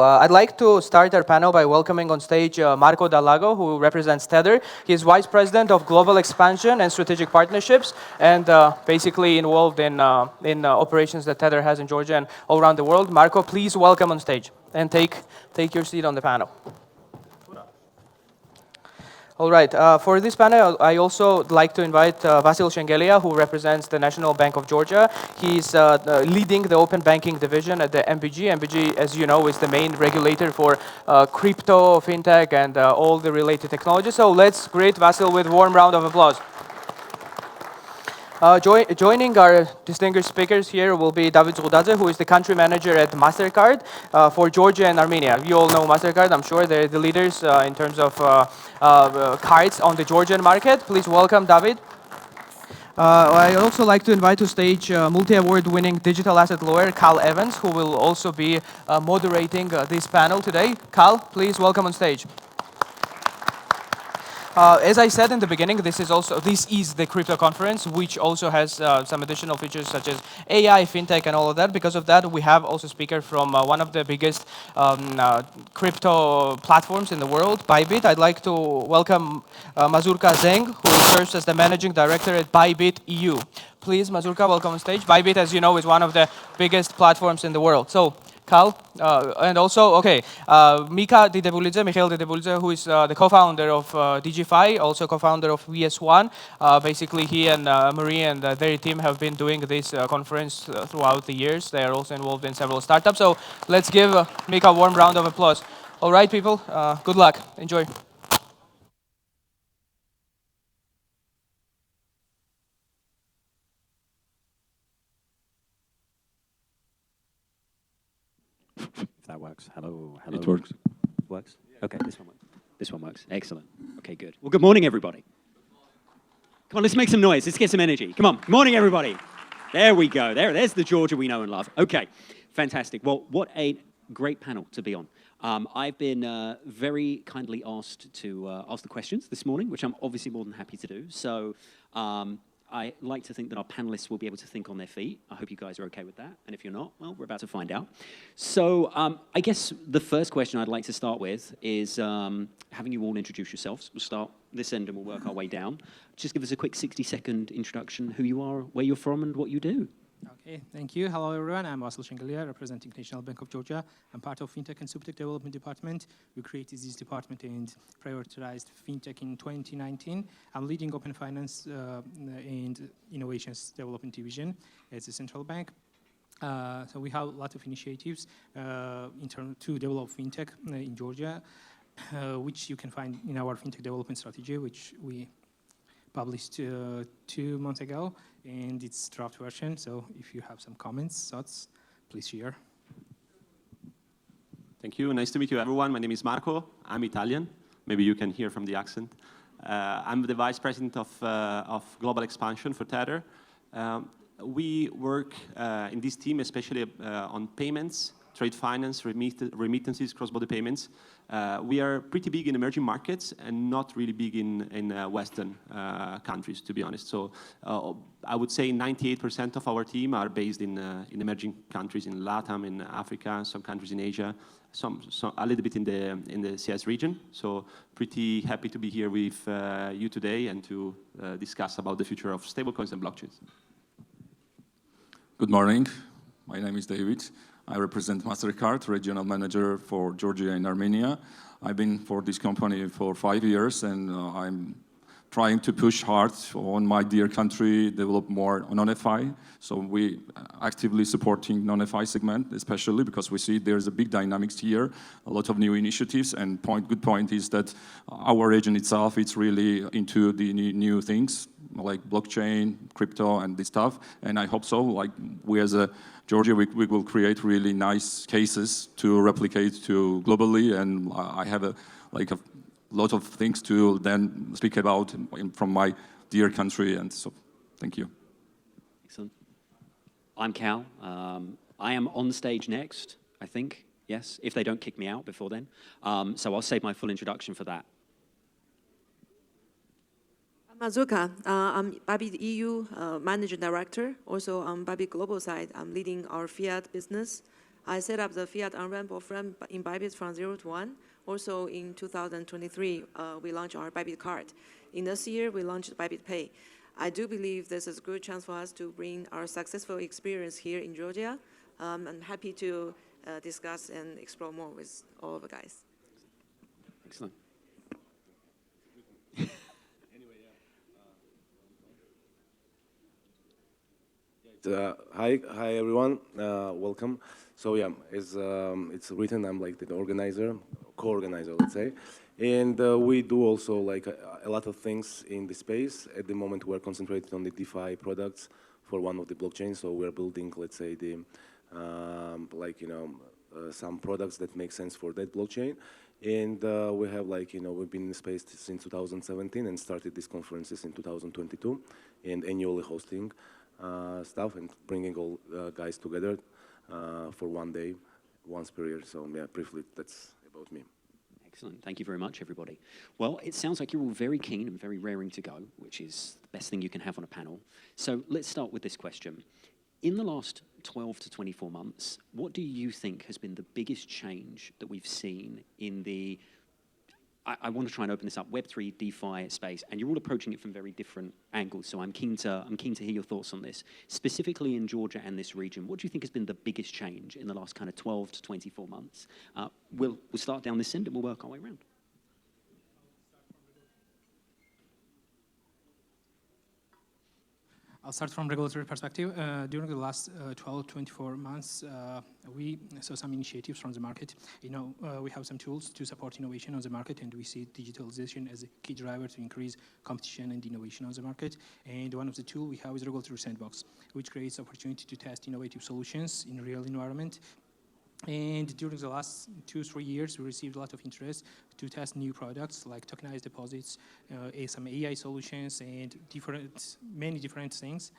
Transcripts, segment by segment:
I'd like to start our panel by welcoming on stage Marco Lago, who represents Tether. He is Vice President of Global Expansion and Strategic Partnerships, and basically involved in operations that Tether has in Georgia and all around the world. Marco, please welcome on stage and take your seat on the panel. All right, for this panel, I also like to invite Vasil Shengelia, who represents the National Bank of Georgia. He's leading the open banking division at the MBG. MBG, as you know, is the main regulator for crypto, fintech, and all the related technologies. So let's greet Vasil with a warm round of applause. Joining our distinguished speakers here will be Zgudadze, who is the country manager at Mastercard for Georgia and Armenia. You all know Mastercard, I'm sure. They're the leaders in terms of cards on the Georgian market. Please welcome David. I also like to invite to stage multi-award winning digital asset lawyer Carl Evans, who will also be moderating this panel today. Carl, please welcome on stage. As I said in the beginning, this is the crypto conference, which also has some additional features such as AI, fintech, and all of that. Because of that, we have also a speaker from one of the biggest crypto platforms in the world, Bybit. I'd like to welcome Mazurka Zeng, who serves as the managing director at Bybit EU. Please, Mazurka, welcome on stage. Bybit, as you know, is one of the biggest platforms in the world. So, Carl, and also, Mikheil Didebulidze, who is the co-founder of DGFI, also co-founder of VS1. Basically, he and Marie and their team have been doing this conference throughout the years. They are also involved in several startups. So let's give Mikheil a warm round of applause. All right, people, good luck. Enjoy. That works. Hello. It works. Works? Okay, this one works. This one works. Excellent. Okay, good. Well, good morning, everybody. Come on, let's make some noise. Let's get some energy. Come on. Good morning, everybody. There we go. There's the Georgia we know and love. Okay, fantastic. Well, what a great panel to be on. I've been very kindly asked to ask the questions this morning, which I'm obviously more than happy to do. So I like to think that our panelists will be able to think on their feet. I hope you guys are okay with that. And if you're not, well, we're about to find out. So I guess the first question I'd like to start with is having you all introduce yourselves. We'll start this end and we'll work our way down. Just give us a quick 60-second introduction, who you are, where you're from, and what you do. Okay, thank you. Hello, everyone. I'm Vasil Shengelia, representing National Bank of Georgia. I'm part of Fintech and Subtech Development Department. We created this department and prioritized Fintech in 2019. I'm leading Open Finance and Innovations Development Division at the Central Bank. So we have a lot of initiatives to develop Fintech in Georgia, which you can find in our Fintech Development Strategy, which we published 2 months ago, and it's draft version. So if you have some comments, thoughts, please share. Thank you. Nice to meet you, everyone. My name is Marco. I'm Italian. Maybe you can hear from the accent. I'm the Vice President of Global Expansion for Tether. We work in this team, especially on payments, trade finance, remittances, cross-border payments. We are pretty big in emerging markets and not really big in Western countries, to be honest. So I would say 98% of our team are based in emerging countries in LATAM, in Africa, some countries in Asia, some a little bit in the CS region. So pretty happy to be here with you today and to discuss about the future of stablecoins and blockchains. Good morning. My name is David. I represent Mastercard, regional manager for Georgia and Armenia. I've been for this company for 5 years, and I'm trying to push hard on my dear country, develop more non-FI. So we actively supporting non-FI segment, especially because we see there's a big dynamics here, a lot of new initiatives, and good point is that our region itself, it's really into the new things, like blockchain, crypto, and this stuff. And I hope so, like we as a Georgia, we will create really nice cases to replicate to globally, and I have a lot of things to then speak about from my dear country, and so thank you. Excellent. I'm Cal. I am on stage next, I think, yes, if they don't kick me out before then. So I'll save my full introduction for that. Mazurka, I'm Bybit EU Managing Director. Also on Bybit Global side, I'm leading our fiat business. I set up the fiat on-ramp off-ramp in Bybit from 0 to 1. Also in 2023, we launched our Bybit card. In this year, we launched Bybit Pay. I do believe this is a good chance for us to bring our successful experience here in Georgia. I'm happy to discuss and explore more with all of the guys. Excellent. Hi everyone, welcome. So yeah, it's written, I'm like the organizer, co-organizer, let's say. And we do also like a lot of things in the space. At the moment, we're concentrated on the DeFi products for one of the blockchains. So we're building, let's say, the some products that make sense for that blockchain. And we have we've been in the space since 2017 and started these conferences in 2022 and annually hosting stuff and bringing all guys together for one day, once per year. So yeah, briefly, that's about me. Excellent. Thank you very much, everybody. Well, it sounds like you're all very keen and very raring to go, which is the best thing you can have on a panel. So let's start with this question. In the last 12 to 24 months, what do you think has been the biggest change that we've seen in the, I want to try and open this up, Web3, DeFi space, and you're all approaching it from very different angles, so I'm keen to hear your thoughts on this. Specifically in Georgia and this region, what do you think has been the biggest change in the last kind of 12 to 24 months? We'll start down this end and we'll work our way around. I'll start from regulatory perspective. During the last 12, 24 months, we saw some initiatives from the market. We have some tools to support innovation on the market, and we see digitalization as a key driver to increase competition and innovation on the market. And one of the tools we have is regulatory Sandbox, which creates opportunity to test innovative solutions in a real environment. And during the last 2-3 years, we received a lot of interest to test new products like tokenized deposits, some AI solutions, and many different things.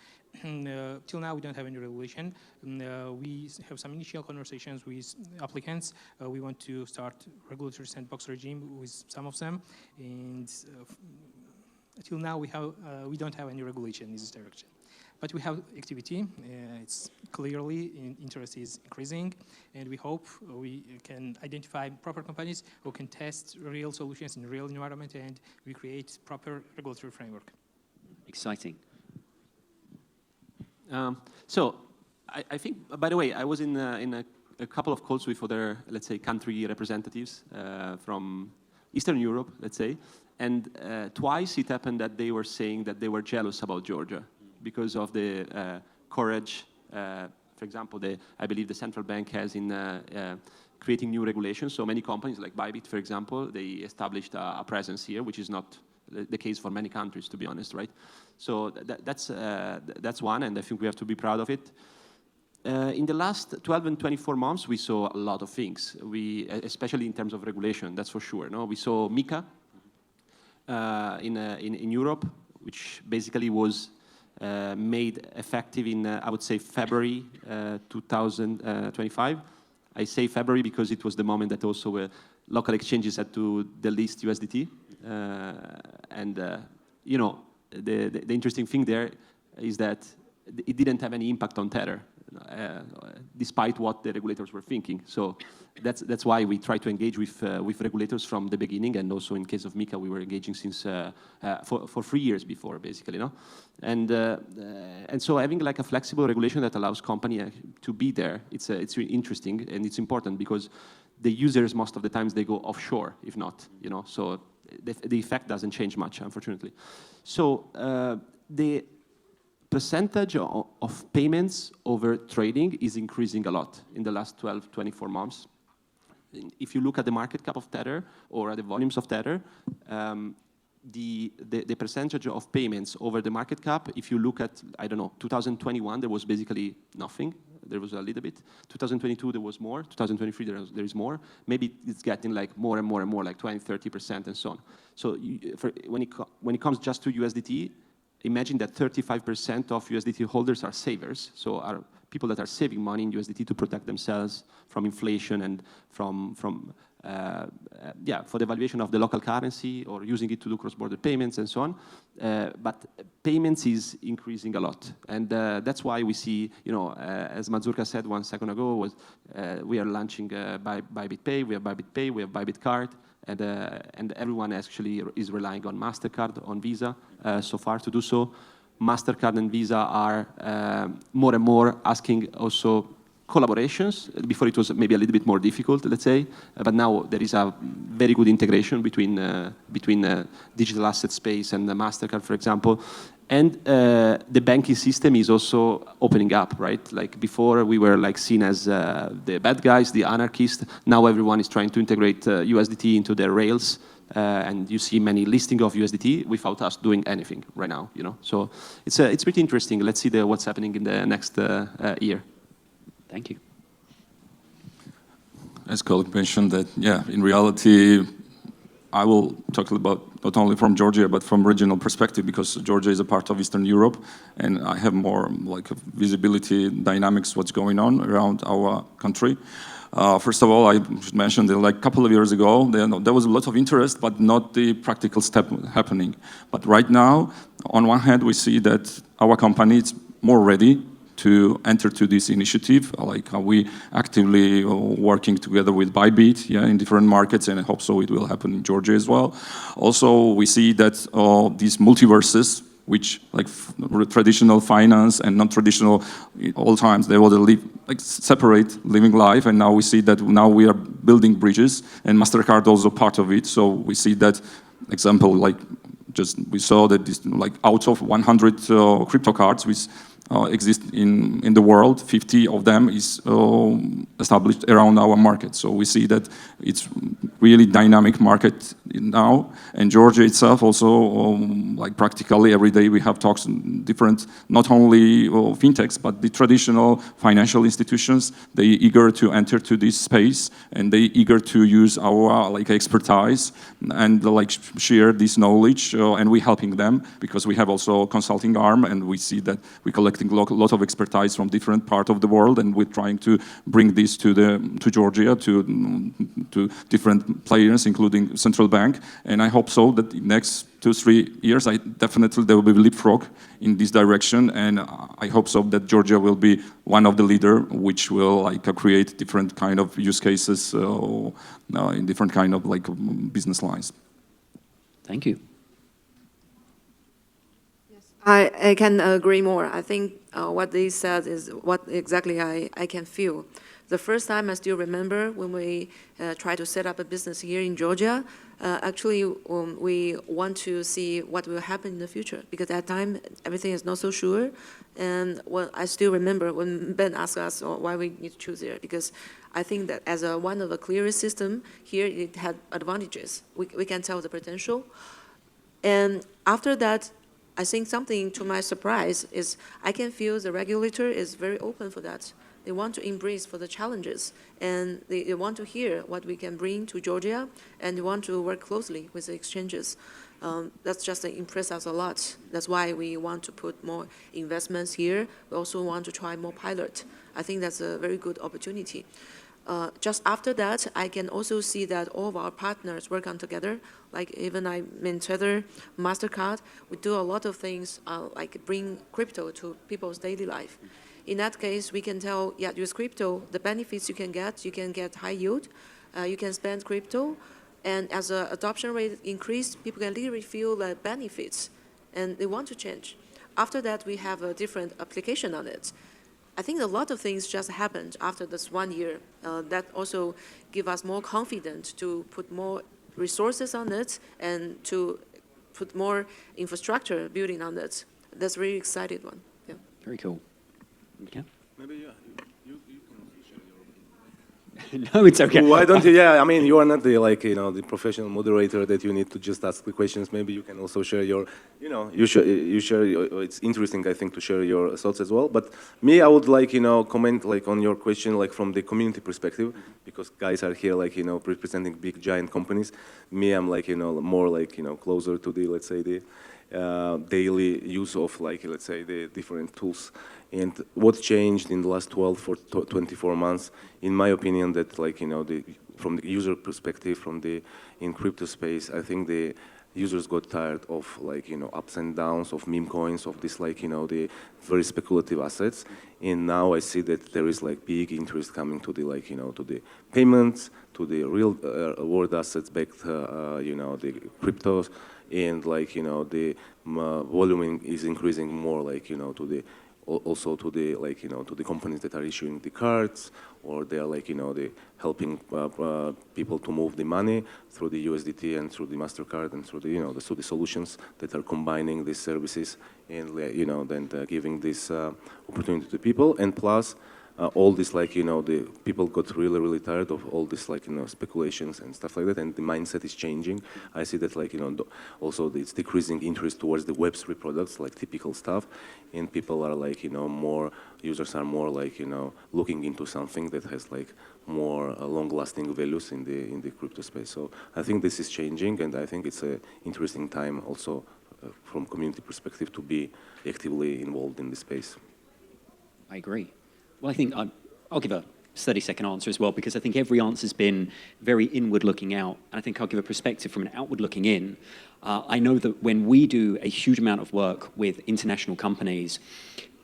Till now, we don't have any regulation. We have some initial conversations with applicants. We want to start regulatory sandbox regime with some of them. And till now, we don't have any regulation in this direction. But we have activity. It's clearly interest is increasing, and we hope we can identify proper companies who can test real solutions in real environment, and we create proper regulatory framework. Exciting. So I think, by the way, I was in a couple of calls with other, let's say, country representatives from Eastern Europe, let's say, and twice it happened that they were saying that they were jealous about Georgia because of the courage, for example, I believe the central bank has in creating new regulations. So many companies like Bybit, for example, they established a presence here, which is not the case for many countries, to be honest, right? So that's one, and I think we have to be proud of it. In the last 12 and 24 months, we saw a lot of things, especially in terms of regulation, that's for sure. No? We saw MiCA in Europe, which basically was made effective in, I would say, February 2025. I say February because it was the moment that also local exchanges had to delist USDT. The interesting thing there is that it didn't have any impact on Tether, despite what the regulators were thinking. So that's why we try to engage with regulators from the beginning, and also in case of MiCA, we were engaging since for 3 years before, basically, no? And so having like a flexible regulation that allows company to be there, it's really interesting and it's important because the users most of the times they go offshore, if not, so the effect doesn't change much, unfortunately. So the percentage of payments over trading is increasing a lot in the last 12, 24 months. If you look at the market cap of Tether or at the volumes of Tether, the percentage of payments over the market cap, if you look at, 2021, there was basically nothing. There was a little bit. 2022, there was more. 2023, there is more. Maybe it's getting like more and more and more, like 20, 30%, and so on. So when it comes just to USDT, imagine that 35% of USDT holders are savers, so are people that are saving money in USDT to protect themselves from inflation and for the valuation of the local currency or using it to do cross-border payments and so on. But payments is increasing a lot. And that's why we see, as Mazurka said 1 second ago, we are launching Bybit Pay, we have Bybit Pay, we have Bybit Card, and everyone actually is relying on Mastercard, on Visa so far to do so. Mastercard and Visa are more and more asking also collaborations. Before it was maybe a little bit more difficult, let's say, but now there is a very good integration between digital asset space and the Mastercard, for example. And the banking system is also opening up, right? Like before we were like seen as the bad guys, the anarchists. Now everyone is trying to integrate USDT into their rails. And you see many listing of USDT without us doing anything right now, So it's pretty interesting. Let's see what's happening in the next year. Thank you. As colleague mentioned that, in reality, I will talk about not only from Georgia, but from regional perspective, because Georgia is a part of Eastern Europe, and I have more like visibility, dynamics, what's going on around our country. First of all, I should mention that like a couple of years ago, there was a lot of interest, but not the practical step happening. But right now, on one hand, we see that our company is more ready to enter to this initiative, like we actively working together with Bybit, in different markets, and I hope so it will happen in Georgia as well. Also, we see that these multiverses, which like traditional finance and non-traditional, all times they will live like separate living life, and now we see that now we are building bridges, and Mastercard also part of it. So we see that example, like we saw that this, like out of 100 crypto cards which exist in the world, 50 of them is established around our market. So we see that it's really dynamic market now, and Georgia itself also, like practically every day we have talks in different, not only fintechs, but the traditional financial institutions. They eager to enter to this space, and they eager to use our like expertise and like share this knowledge, and we helping them because we have also a consulting arm, and we see that we collecting a lot of expertise from different parts of the world, and we're trying to bring this to Georgia, to different players, including central bank. And I hope so that in the next 2-3 years, definitely there will be leapfrog in this direction, and I hope so that Georgia will be one of the leader, which will like create different kind of use cases in different kind of like business lines. Thank you. I can agree more. I think what they said is what exactly I can feel. The first time I still remember when we tried to set up a business here in Georgia, actually we want to see what will happen in the future, because at that time everything is not so sure. And I still remember when Ben asked us why we need to choose here, because I think that as one of the clearest system here, it had advantages. We can tell the potential. And after that, I think something to my surprise is I can feel the regulator is very open for that. They want to embrace for the challenges, and they want to hear what we can bring to Georgia, and they want to work closely with the exchanges. That's just impressed us a lot. That's why we want to put more investments here. We also want to try more pilot. I think that's a very good opportunity. Just after that, I can also see that all of our partners work on together. Like even I mean Tether, Mastercard, we do a lot of things like bring crypto to people's daily life. In that case, we can tell, use crypto, the benefits you can get high yield, you can spend crypto, and as the adoption rate increase, people can literally feel the benefits, and they want to change. After that, we have a different application on it. I think a lot of things just happened after this 1 year that also give us more confidence to put more resources on it and to put more infrastructure building on it. That's a really excited one. Yeah. Very cool. Okay. Maybe you can share your. No, it's okay. Why don't you? Yeah, I mean, you are not the the professional moderator that you need to just ask the questions. Maybe you can also share your, you share. It's interesting, I think, to share your thoughts as well. But me, I would like comment on your question from the community perspective, because guys are here representing big giant companies. Me, I'm more closer to the, let's say, the daily use of, like, let's say, the different tools. And what changed in the last 12 or 24 months, in my opinion, that, like, from the user perspective, in crypto space, I think the users got tired of, like, ups and downs of meme coins, of this, like, the very speculative assets. And now I see that there is, like, big interest coming to the, like, to the payments, to the real world assets backed, the cryptos, and, like, the volume is increasing more, like, to the also to the, like, to the companies that are issuing the cards, or they are, like, they helping people to move the money through the USDT and through the Mastercard and through the, through the solutions that are combining these services and, then giving this opportunity to people. And plus, all this, like, the people got really, really tired of all this, like, speculations and stuff like that, and the mindset is changing. I see that, like, also it's decreasing interest towards the Web3 products, like typical stuff, and people are, like, more, users are more, like, looking into something that has, like, more long-lasting values in the crypto space. So I think this is changing, and I think it's an interesting time also from community perspective to be actively involved in this space. I agree. Well, I think I'll give a 30-second answer as well, because I think every answer's been very inward-looking out, and I think I'll give a perspective from an outward-looking in. I know that when we do a huge amount of work with international companies,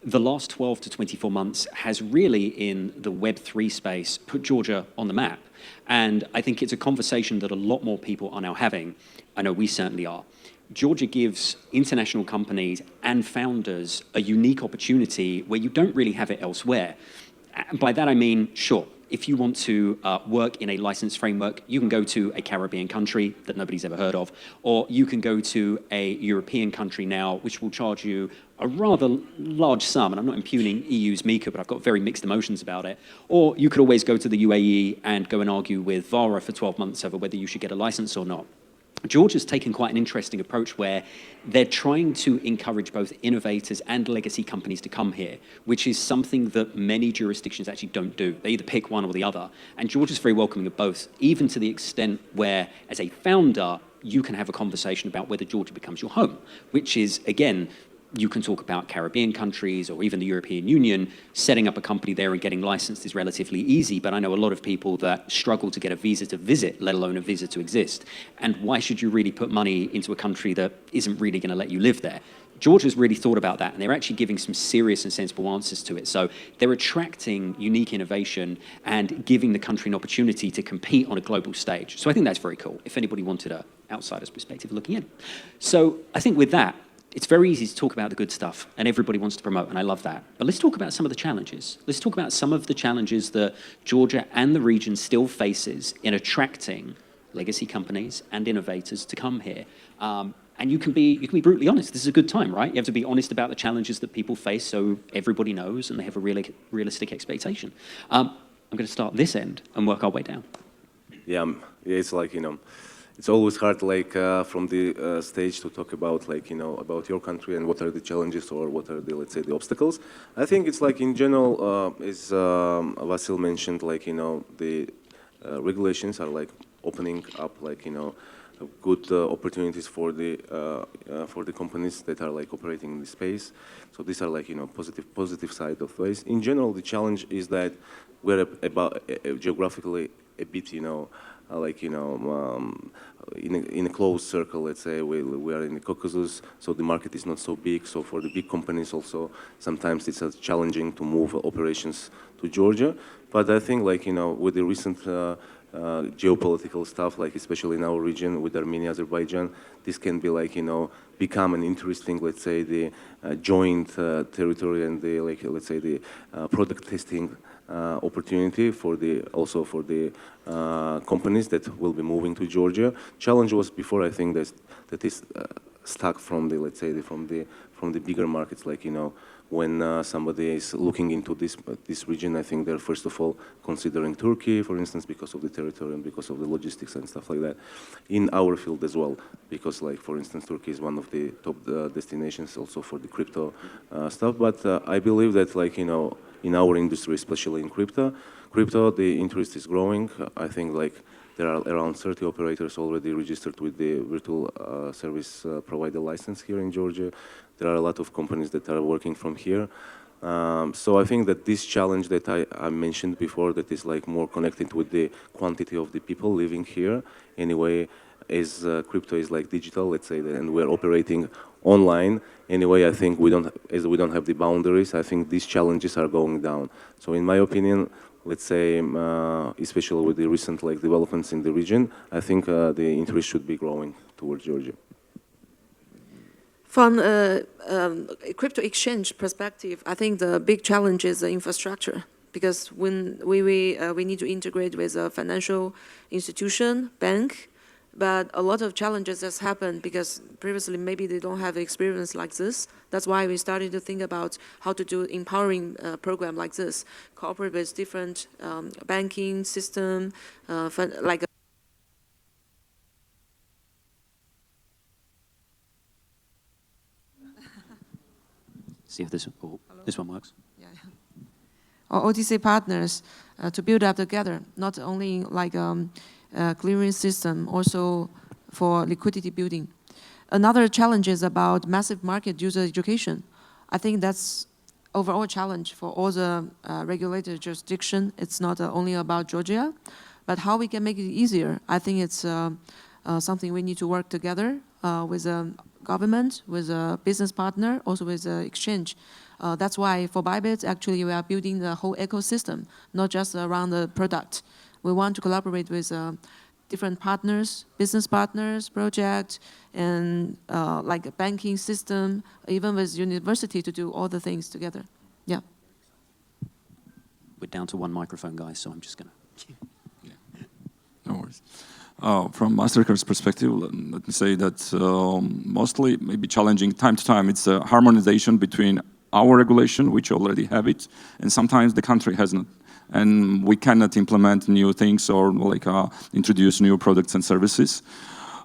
the last 12 to 24 months has really, in the Web3 space, put Georgia on the map. And I think it's a conversation that a lot more people are now having. I know we certainly are. Georgia gives international companies and founders a unique opportunity where you don't really have it elsewhere. And by that I mean, sure, if you want to work in a license framework, you can go to a Caribbean country that nobody's ever heard of, or you can go to a European country now, which will charge you a rather large sum, and I'm not impugning EU's MiCA, but I've got very mixed emotions about it. Or you could always go to the UAE and go and argue with VARA for 12 months over whether you should get a license or not. Georgia's taken quite an interesting approach where they're trying to encourage both innovators and legacy companies to come here, which is something that many jurisdictions actually don't do. They either pick one or the other. And Georgia's very welcoming of both, even to the extent where, as a founder, you can have a conversation about whether Georgia becomes your home, which is, again, you can talk about Caribbean countries or even the European Union. Setting up a company there and getting licensed is relatively easy, but I know a lot of people that struggle to get a visa to visit, let alone a visa to exist. And why should you really put money into a country that isn't really going to let you live there? Georgia's really thought about that, and they're actually giving some serious and sensible answers to it. So they're attracting unique innovation and giving the country an opportunity to compete on a global stage. So I think that's very cool, if anybody wanted an outsider's perspective looking in. So I think with that, it's very easy to talk about the good stuff, and everybody wants to promote, and I love that. But let's talk about some of the challenges. Let's talk about some of the challenges that Georgia and the region still faces in attracting legacy companies and innovators to come here. And you can be brutally honest. This is a good time, right? You have to be honest about the challenges that people face so everybody knows and they have a realistic expectation. I'm going to start this end and work our way down. Yeah, it's like, it's always hard, like, from the stage to talk about, like, about your country and what are the challenges or what are the, let's say, the obstacles. I think it's like, in general, as Vasil mentioned, like, the regulations are, like, opening up, like, good opportunities for the companies that are, like, operating in the space. So these are, like, positive side of ways. In general, the challenge is that we're about geographically a bit, like, in a closed circle, let's say, we are in the Caucasus, so the market is not so big. So for the big companies also, sometimes it's challenging to move operations to Georgia. But I think, like, with the recent geopolitical stuff, like especially in our region with Armenia, Azerbaijan, this can be, like, become an interesting, let's say, the joint territory and the, like, let's say, the product testing opportunity for also for the companies that will be moving to Georgia. Challenge was before, I think, that is stuck from the, let's say, from the bigger markets, like, when somebody is looking into this region, I think they're first of all considering Turkey, for instance, because of the territory and because of the logistics and stuff like that. In our field as well, because, like, for instance, Turkey is one of the top destinations also for the crypto stuff. But I believe that, like, in our industry, especially in crypto, the interest is growing. I think, like, There are around 30 operators already registered with the virtual service provider license here in Georgia. There are a lot of companies that are working from here. So I think that this challenge that I mentioned before, that is like more connected with the quantity of the people living here, anyway, as crypto is like digital, let's say, and we're operating online. Anyway, I think as we don't have the boundaries, I think these challenges are going down. So in my opinion, let's say, especially with the recent like developments in the region, I think the interest should be growing towards Georgia. From a crypto exchange perspective, I think the big challenge is the infrastructure, because when we need to integrate with a financial institution, bank, but a lot of challenges has happened because previously maybe they don't have experience like this. That's why we started to think about how to do empowering program like this, cooperate with different banking system, like. See if this one works. Yeah. Or OTC partners to build up together, not only like clearing system, also for liquidity building. Another challenge is about massive market user education. I think that's overall challenge for all the regulated jurisdiction. It's not only about Georgia, but how we can make it easier. I think it's something we need to work together with a government, with a business partner, also with the exchange. That's why for Bybit, actually, we are building the whole ecosystem, not just around the product. We want to collaborate with different partners, business partners, project, and like a banking system, even with university to do all the things together. Yeah. We're down to one microphone, guys, so I'm just going to... No worries. From Mastercard's perspective, let me say that mostly maybe challenging time to time, it's a harmonization between our regulation, which already have it, and sometimes the country has not. And we cannot implement new things or like introduce new products and services.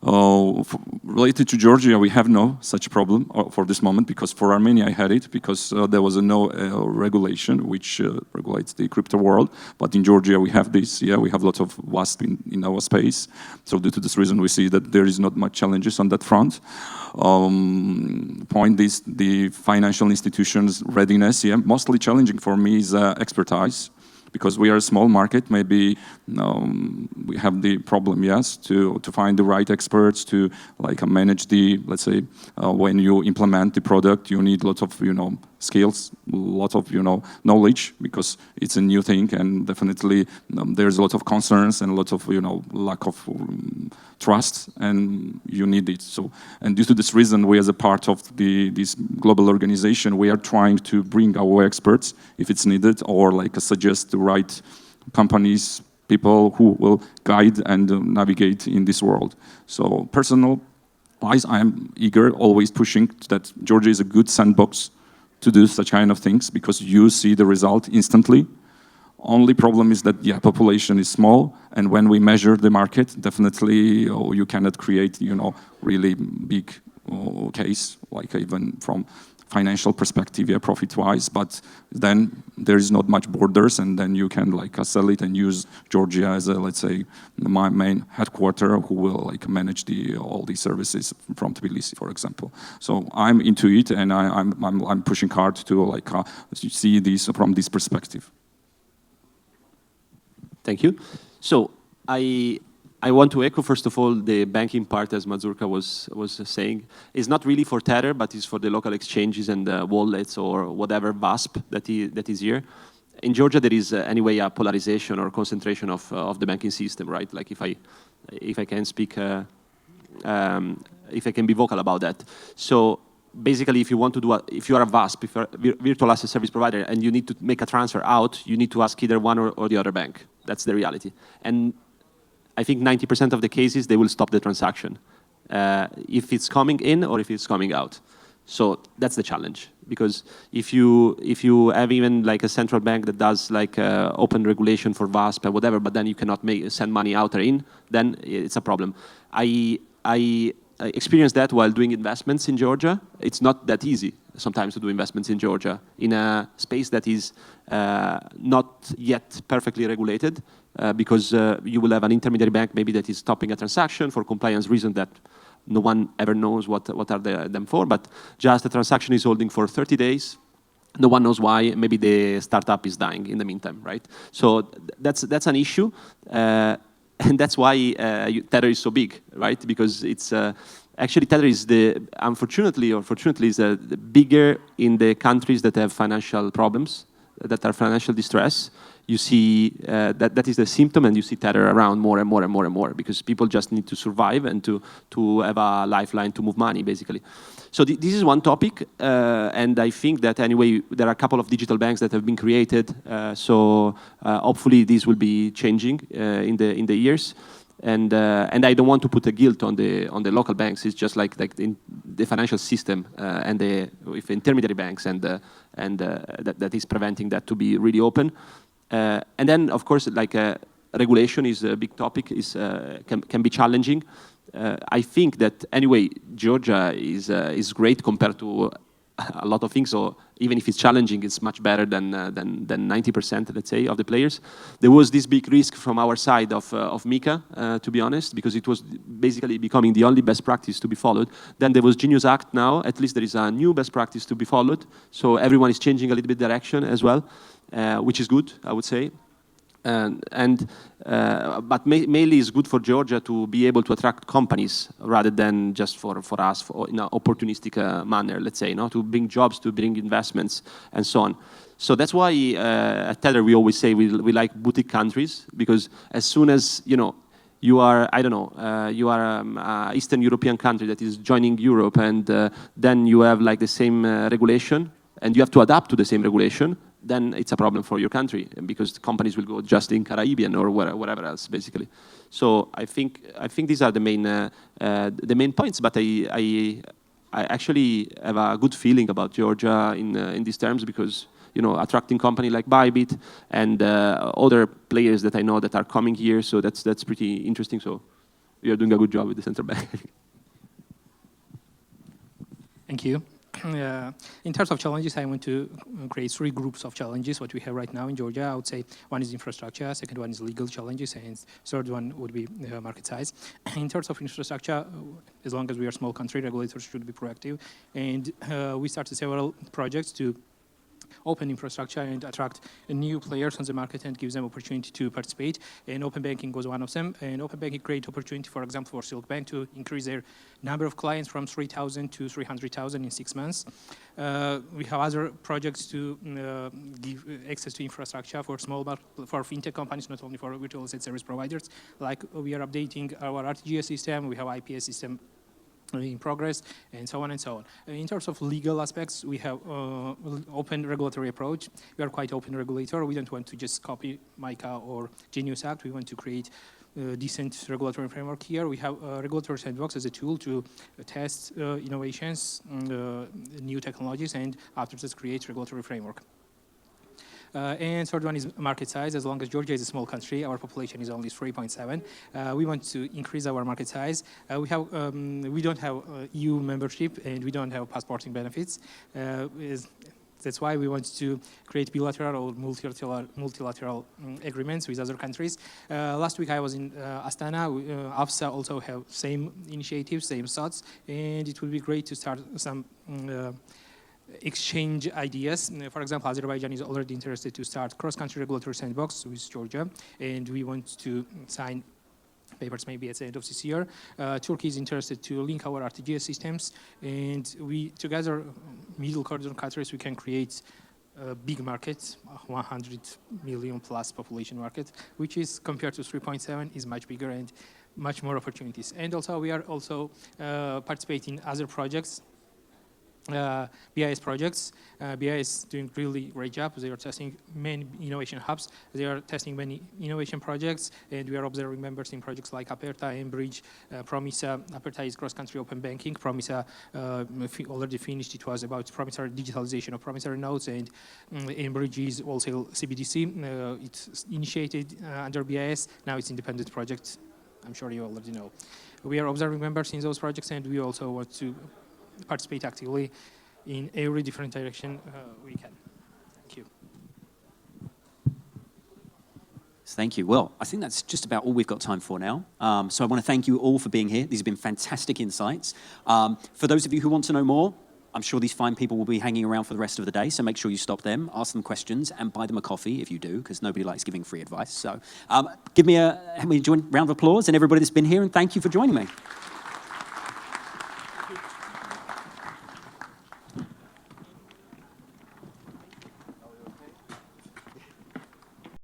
Related to Georgia, we have no such problem for this moment, because for Armenia I had it, because there was no regulation which regulates the crypto world. But in Georgia we have this, yeah, we have a lot of WASP in our space. So due to this reason we see that there is not much challenges on that front. Point is the financial institutions' readiness. Yeah, mostly challenging for me is expertise. Because we are a small market, maybe we have the problem, yes, to find the right experts to like manage the, let's say, when you implement the product, you need lots of, skills, lot of, knowledge, because it's a new thing, and definitely there's a lot of concerns and a lot of, lack of trust, and you need it. So, and due to this reason, we as a part of this global organization, we are trying to bring our experts if it's needed, or like suggest the right companies, people who will guide and navigate in this world. So personal-wise, I am eager, always pushing that Georgia is a good sandbox to do such kind of things, because you see the result instantly. Only problem is that, yeah, population is small, and when we measure the market, definitely you cannot create, really big case, like even from financial perspective, yeah, profit-wise, but then there is not much borders, and then you can like sell it and use Georgia as a, let's say, my main headquarter who will like manage all these services from Tbilisi, for example. So I'm into it, and I'm pushing hard to like see this from this perspective. Thank you. So I want to echo, first of all, the banking part, as Mazurka was saying, is not really for Tether, but is for the local exchanges and wallets or whatever VASP that is here. In Georgia, there is anyway a polarization or concentration of the banking system, right? Like if I can speak, if I can be vocal about that. So basically, if you want to do, if you are a VASP, if you're a virtual asset service provider, and you need to make a transfer out, you need to ask either one or the other bank. That's the reality. And I think 90% of the cases, they will stop the transaction if it's coming in or if it's coming out. So that's the challenge, because if you have even like a central bank that does like open regulation for VASP or whatever, but then you cannot send money out or in, then it's a problem. I experienced that while doing investments in Georgia. It's not that easy sometimes to do investments in Georgia in a space that is not yet perfectly regulated. because you will have an intermediary bank maybe that is stopping a transaction for compliance reasons that no one ever knows what are them for, but just the transaction is holding for 30 days. No one knows why. Maybe the startup is dying in the meantime, right? So that's an issue, and that's why Tether is so big, right? Because it's actually Tether is unfortunately or fortunately is bigger in the countries that have financial problems, that are financial distress. You see that is the symptom, and you see Tether around more and more and more and more because people just need to survive and to have a lifeline to move money, basically. So this is one topic, and I think that anyway there are a couple of digital banks that have been created. So hopefully this will be changing in the years. And I don't want to put a guilt on the local banks. It's just like in the financial system and with intermediary banks and that is preventing that to be really open. And then of course regulation is a big topic. Can be challenging. I think that anyway Georgia is great compared to a lot of things. So even if it's challenging, it's much better than 90%, let's say, of the players. There was this big risk from our side of MiCA, to be honest, because it was basically becoming the only best practice to be followed. Then there was Genius Act now. At least there is a new best practice to be followed. So everyone is changing a little bit direction as well, which is good, I would say. But mainly it's good for Georgia to be able to attract companies rather than just for us in an opportunistic manner, let's say, to bring jobs, to bring investments, and so on. So that's why at Tether we always say we like boutique countries, because as soon as you are, I don't know, you are an Eastern European country that is joining Europe, and then you have like the same regulation, and you have to adapt to the same regulation, then it's a problem for your country because companies will go just in Caribbean or wherever else, basically. So I think these are the main points. But I actually have a good feeling about Georgia in these terms because attracting company like Bybit and other players that I know that are coming here. So that's pretty interesting. So we are doing a good job with the central bank. Thank you. In terms of challenges, I want to create 3 groups of challenges, what we have right now in Georgia. I would say one is infrastructure, second one is legal challenges, and third one would be market size. In terms of infrastructure, as long as we are a small country, regulators should be proactive. And we started several projects to open infrastructure and attract new players on the market and give them opportunity to participate. And open banking was one of them. And open banking create opportunity, for example, for Silk Bank to increase their number of clients from 3,000 to 300,000 in 6 months. We have other projects to give access to infrastructure for for fintech companies, not only for virtual asset service providers. Like we are updating our RTGS system, we have IPS system in progress, and so on and so on. In terms of legal aspects, we have open regulatory approach. We are quite open regulator. We don't want to just copy MiCA or Genius Act. We want to create a decent regulatory framework here. We have regulatory sandbox as a tool to test innovations, new technologies, and after this create regulatory framework. And third one is market size. As long as Georgia is a small country, our population is only 3.7. We want to increase our market size. We don't have EU membership, and we don't have passporting benefits. That's why we want to create bilateral or multilateral agreements with other countries. Last week I was in Astana. AFSA also have same initiatives, same thoughts, and it would be great to start some exchange ideas. For example, Azerbaijan is already interested to start cross-country regulatory sandbox with Georgia, and we want to sign papers maybe at the end of this year. Turkey is interested to link our RTGS systems, and we together, middle corridor countries, we can create a big market, 100 million plus population market, which is compared to 3.7 is much bigger and much more opportunities. And also we are also participating in other projects. BIS projects. BIS is doing really great job. They are testing many innovation hubs. They are testing many innovation projects, and we are observing members in projects like Aperta, Enbridge, Promisa. Aperta is cross-country open banking. Promisa already finished. It was about promissory digitalization of promissory notes, and Enbridge is also CBDC. It's initiated under BIS. Now it's independent project. I'm sure you already know. We are observing members in those projects, and we also want to participate actively in every different direction we can. Thank you. Thank you. Well, I think that's just about all we've got time for now. So I want to thank you all for being here. These have been fantastic insights. For those of you who want to know more, I'm sure these fine people will be hanging around for the rest of the day, so make sure you stop them, ask them questions, and buy them a coffee if you do, because nobody likes giving free advice. So give me a round of applause and everybody that's been here, and thank you for joining me.